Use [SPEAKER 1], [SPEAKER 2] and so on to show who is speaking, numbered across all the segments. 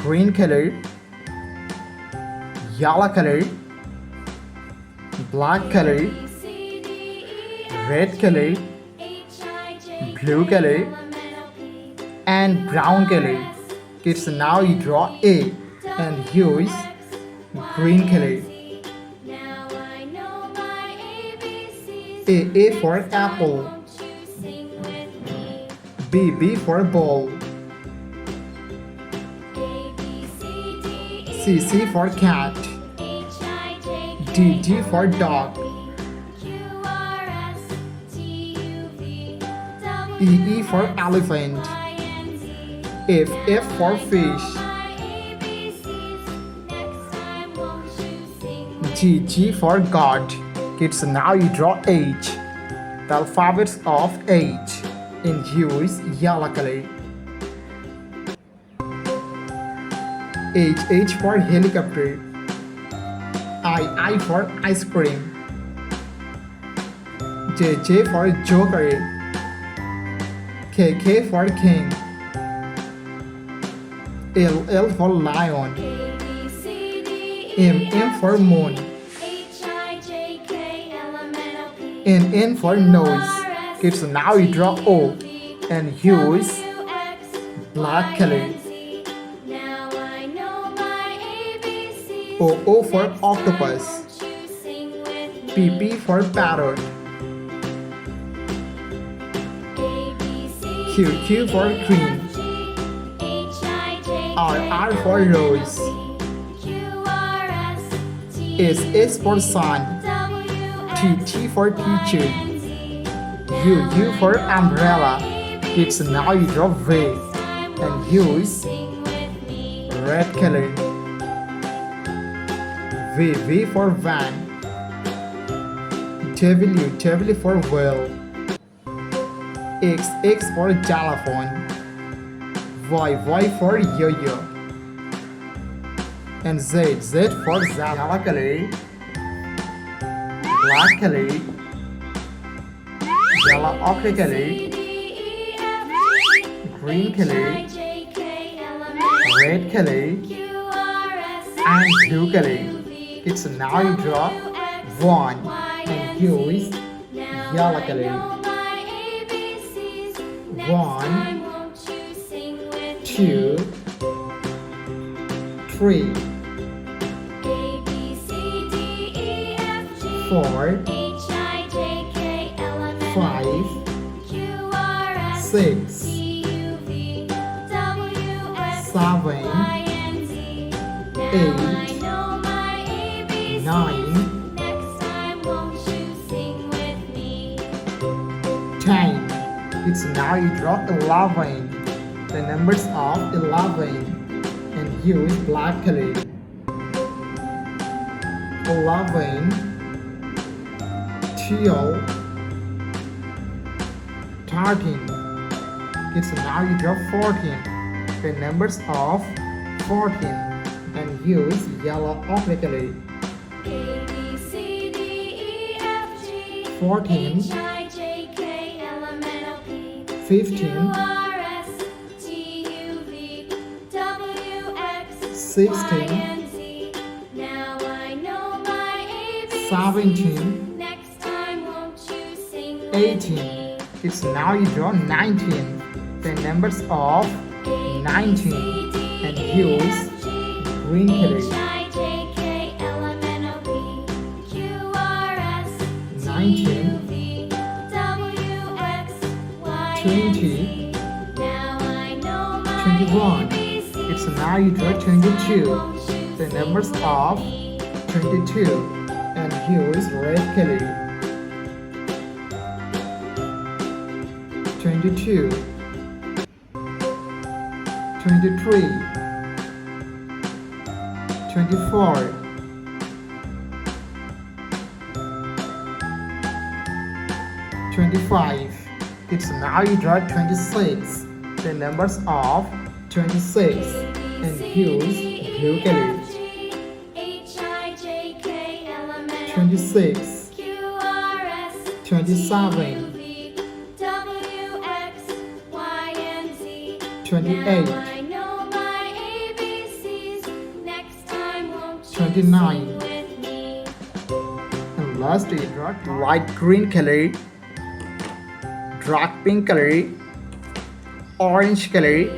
[SPEAKER 1] green color, yellow color, black color, red color, blue color, and brown color. Kids, now you draw A and use green color. A for apple. B for ball. C for cat. D for dog. E for elephant. F for fish. G for God. Kids, now you draw H. The alphabets of H, and use yellow color. H for helicopter. I for ice cream. J for joker. K for king. L for lion. M for moon. N for nose. Kids, now you draw O and use black color. O for octopus. P for parrot. Q for queen. R for rose. S for sun. T for teacher. U for umbrella. Kids, now you draw V and use red color. V for van. W for whale. X for xylophone. Y for yo-yo. And Z for yellow color, black color, yellow ochre color, green color, red color, and blue color. It's now you draw one and use yellow color. 1, 2, 3, 4, 5, 6, 7, 8, 9, 10. It's now you draw 11. The numbers of 11 and use black color. 11, 12, 13. It's now you draw 14. The numbers of 14 and use yellow ochre color. 14, 15, 16, 17, 18. It's now you draw 19. The numbers of 19 and use green color. 19, 20, 21. It's now you draw 22. The numbers of 22 and use red color. 22, 23, 24, 25. It's now you draw 26. The numbers of 26 and use blue color. 26, 27, 28, 29. And lastly, draw light green color, dark pink color, orange color,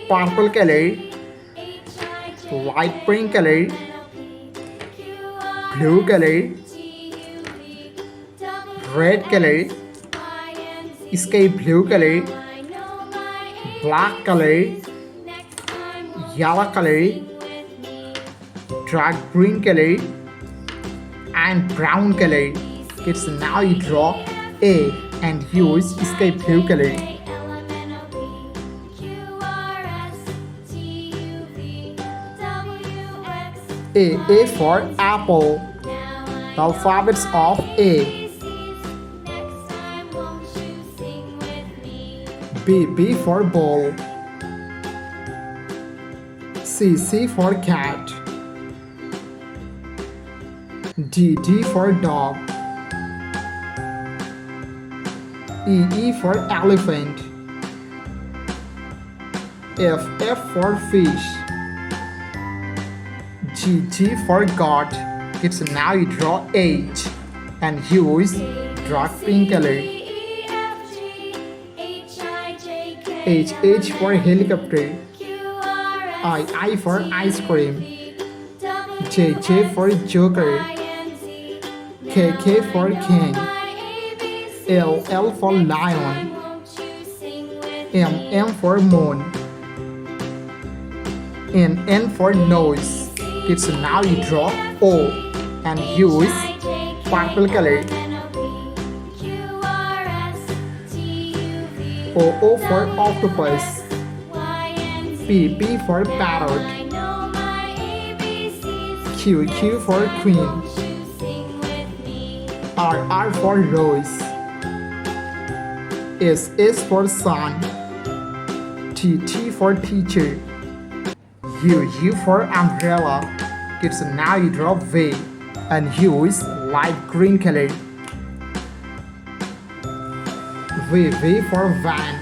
[SPEAKER 1] purple color, light pink color, blue color, red color, sky blue color, black color, yellow color, dark green color, and brown color. Kids, now you draw A and use sky blue color. A for apple. The alphabets of A. B for ball. C for cat. D for dog. E for elephant. F for fish. G for goat. Kids, now you draw H and use dark pink color. H for helicopter. I for ice cream. J for joker. K for king. L for lion. M for moon. N for nose. Kids, now you draw O and use purple color. O for octopus. P for parrot. Q for queen. R for rose. S for sun. T for teacher. U for umbrella. Kids, now you draw V and use light green color. V for van.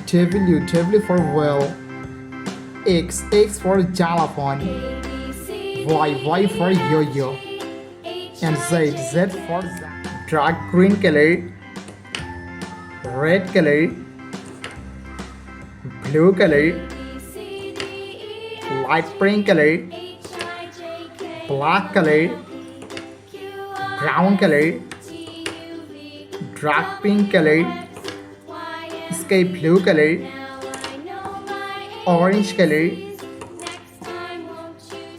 [SPEAKER 1] W for whale. X for xylophone. Y for yo-yo. And Z for dark green color, red color, blue color, light pink color, black color, brown color, dark pink color, sky blue color, orange color,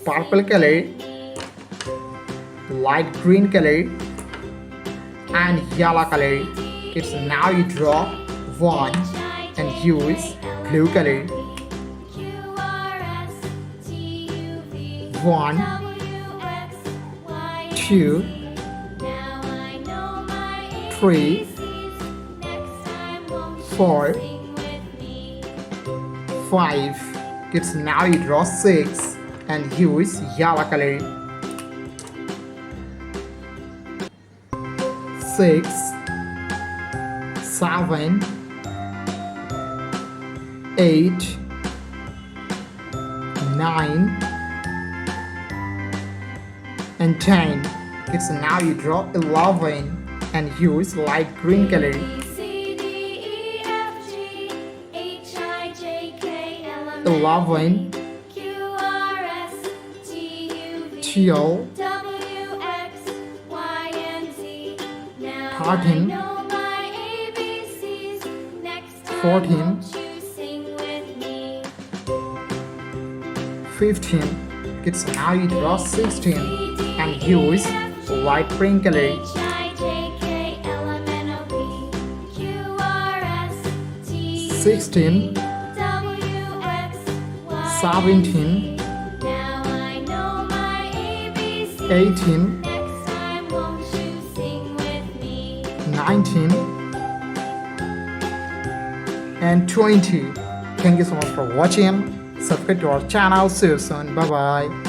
[SPEAKER 1] purple color, light green color, and yellow color. Kids, now you draw one and use blue color. 1, 2, 3, 4, 5. Kids, now you draw 6 and use yellow color. 6, 7, 8, 9, and 10. Kids, now you draw 11 and use light green color. 11, 12, 13, 14, 15. Kids, now you draw 16 and use light green color. 16, 17, 18, 19, and 20. Thank you so much for watching. Subscribe to our channel. See you soon. Bye bye.